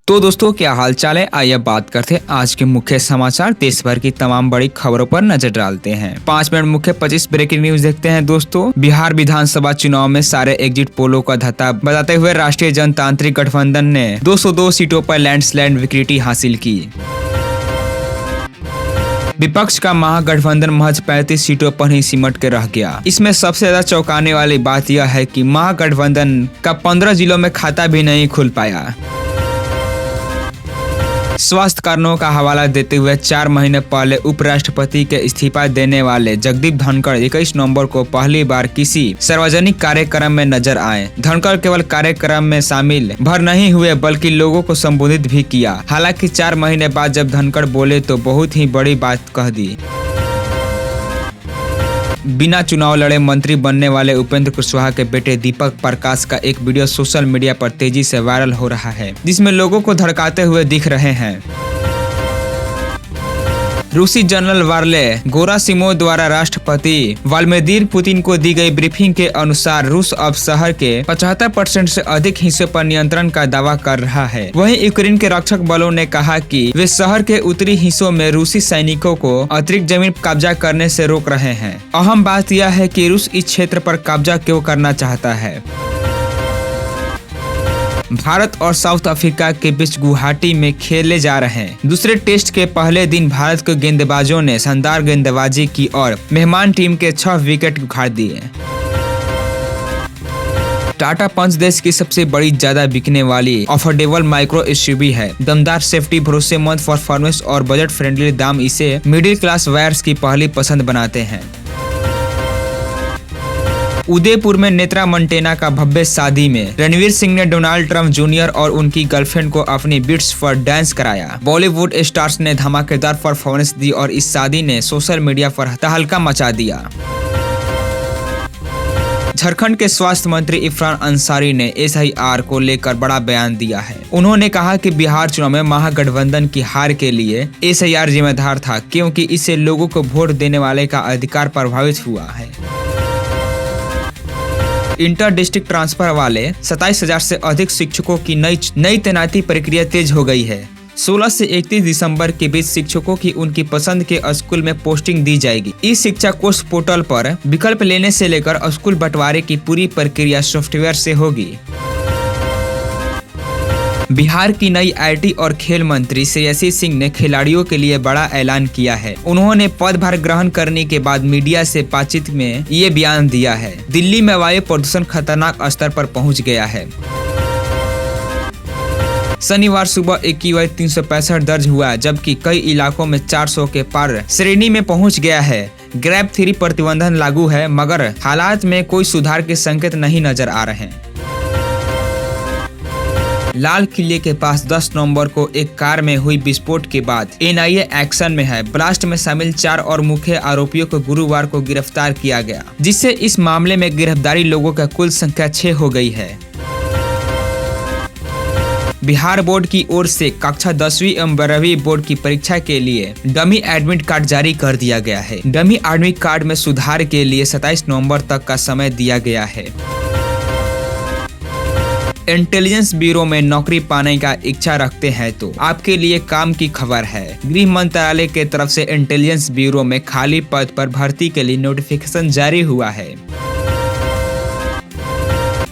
तो दोस्तों क्या हाल चाल है। आइए बात करते हैं आज के मुख्य समाचार। देश भर की तमाम बड़ी खबरों पर नजर डालते हैं। 5 मिनट मुख्य 25 ब्रेकिंग न्यूज देखते हैं। दोस्तों, बिहार विधानसभा चुनाव में सारे एग्जिट पोलों का धत्ता बताते हुए राष्ट्रीय जनतांत्रिक गठबंधन ने 202 सीटों पर लैंडस्लाइड विक्ट्री हासिल की। विपक्ष का महागठबंधन महज 35 सीटों पर ही सिमट के रह गया। इसमें सबसे ज्यादा चौंकाने वाली बात यह है कि महागठबंधन का 15 जिलों में खाता भी नहीं खुल पाया। स्वास्थ्य कारणों का हवाला देते हुए 4 महीने पहले उपराष्ट्रपति के इस्तीफा देने वाले जगदीप धनखड़ 21 नवंबर को पहली बार किसी सार्वजनिक कार्यक्रम में नजर आए। धनखड़ केवल कार्यक्रम में शामिल भर नहीं हुए बल्कि लोगों को संबोधित भी किया। हालांकि 4 महीने बाद जब धनखड़ बोले तो बहुत ही बड़ी बात कह दी। बिना चुनाव लड़े मंत्री बनने वाले उपेंद्र कुशवाहा के बेटे दीपक प्रकाश का एक वीडियो सोशल मीडिया पर तेजी से वायरल हो रहा है, जिसमें लोगों को धड़काते हुए दिख रहे हैं। रूसी जनरल वार्ले गेरासिमोव द्वारा राष्ट्रपति व्लादिमीर पुतिन को दी गई ब्रीफिंग के अनुसार रूस अब शहर के 75% से अधिक हिस्से पर नियंत्रण का दावा कर रहा है। वहीं यूक्रेन के रक्षक बलों ने कहा कि वे शहर के उत्तरी हिस्सों में रूसी सैनिकों को अतिरिक्त जमीन कब्जा करने से रोक रहे हैं। अहम बात यह है कि रूस इस क्षेत्र पर कब्जा क्यों करना चाहता है। भारत और साउथ अफ्रीका के बीच गुवाहाटी में खेले जा रहे दूसरे टेस्ट के पहले दिन भारत के गेंदबाजों ने शानदार गेंदबाजी की और मेहमान टीम के 6 विकेट उखाड़ दिए। टाटा पंच देश की सबसे बड़ी ज्यादा बिकने वाली अफोर्डेबल माइक्रो एसयूवी है। दमदार सेफ्टी, भरोसेमंद परफॉर्मेंस और बजट फ्रेंडली दाम इसे मिडिल क्लास वायर्स की पहली पसंद बनाते हैं। उदयपुर में नेत्रा मंटेना का भव्य शादी में रणवीर सिंह ने डोनाल्ड ट्रंप जूनियर और उनकी गर्लफ्रेंड को अपनी बीट्स पर डांस कराया। बॉलीवुड स्टार्स ने धमाकेदार परफॉर्मेंस दी और इस शादी ने सोशल मीडिया पर तहलका मचा दिया। झारखंड के स्वास्थ्य मंत्री इरफान अंसारी ने SIR को लेकर बड़ा बयान दिया है। उन्होंने कहा कि बिहार चुनाव में महागठबंधन की हार के लिए SIR जिम्मेदार था, क्योंकि इससे लोगों को वोट देने वाले का अधिकार प्रभावित हुआ है। इंटर डिस्ट्रिक्ट ट्रांसफर वाले 27,000 से अधिक शिक्षकों की नई तैनाती प्रक्रिया तेज हो गई है। 16 से 31 दिसंबर के बीच शिक्षकों की उनकी पसंद के स्कूल में पोस्टिंग दी जाएगी। इस शिक्षा कोर्स पोर्टल पर विकल्प लेने से लेकर स्कूल बंटवारे की पूरी प्रक्रिया सॉफ्टवेयर से होगी। बिहार की नई IT और खेल मंत्री श्रेयसी सिंह ने खिलाड़ियों के लिए बड़ा ऐलान किया है। उन्होंने पदभार ग्रहण करने के बाद मीडिया से बातचीत में ये बयान दिया है। दिल्ली में वायु प्रदूषण खतरनाक स्तर पर पहुंच गया है। शनिवार सुबह AQI 365 दर्ज हुआ, जबकि कई इलाकों में 400 के पार श्रेणी में पहुंच गया है। ग्रैब 3 प्रतिबंधन लागू है, मगर हालात में कोई सुधार के संकेत नहीं नजर आ रहे हैं। लाल किले के पास 10 नवंबर को एक कार में हुई विस्फोट के बाद NIA एक्शन में है। ब्लास्ट में शामिल 4 और मुख्य आरोपियों को गुरुवार को गिरफ्तार किया गया, जिससे इस मामले में गिरफ्तारी लोगों का कुल संख्या 6 हो गई है। बिहार बोर्ड की ओर से कक्षा 10वीं एवं 12वीं बोर्ड की परीक्षा के लिए डमी एडमिट कार्ड जारी कर दिया गया है। डमी एडमिट कार्ड में सुधार के लिए 27 नवंबर तक का समय दिया गया है। इंटेलिजेंस ब्यूरो में नौकरी पाने का इच्छा रखते हैं तो आपके लिए काम की खबर है। गृह मंत्रालय के तरफ से इंटेलिजेंस ब्यूरो में खाली पद पर भर्ती के लिए नोटिफिकेशन जारी हुआ है।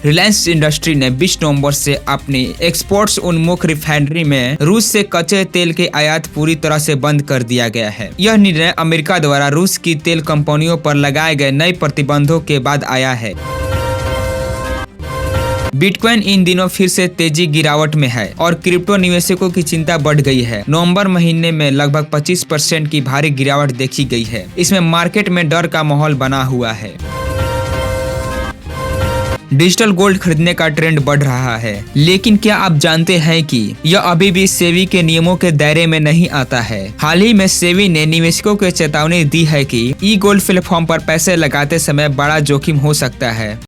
रिलायंस इंडस्ट्री ने 20 नवंबर से अपनी एक्सपोर्ट्स उन्मुख रिफाइनरी में रूस से कच्चे तेल के आयात पूरी तरह से बंद कर दिया गया है। यह निर्णय अमेरिका द्वारा रूस की तेल कंपनियों पर लगाए गए नए प्रतिबंधों के बाद आया है। बिटकॉइन इन दिनों फिर से तेजी गिरावट में है और क्रिप्टो निवेशकों की चिंता बढ़ गई है। नवंबर महीने में लगभग 25% की भारी गिरावट देखी गई है। इसमें मार्केट में डर का माहौल बना हुआ है। डिजिटल गोल्ड खरीदने का ट्रेंड बढ़ रहा है, लेकिन क्या आप जानते हैं कि यह अभी भी सेबी के नियमों के दायरे में नहीं आता है। हाल ही में सेबी ने निवेशकों को चेतावनी दी है कि ई गोल्ड प्लेटफॉर्म पर पैसे लगाते समय बड़ा जोखिम हो सकता है।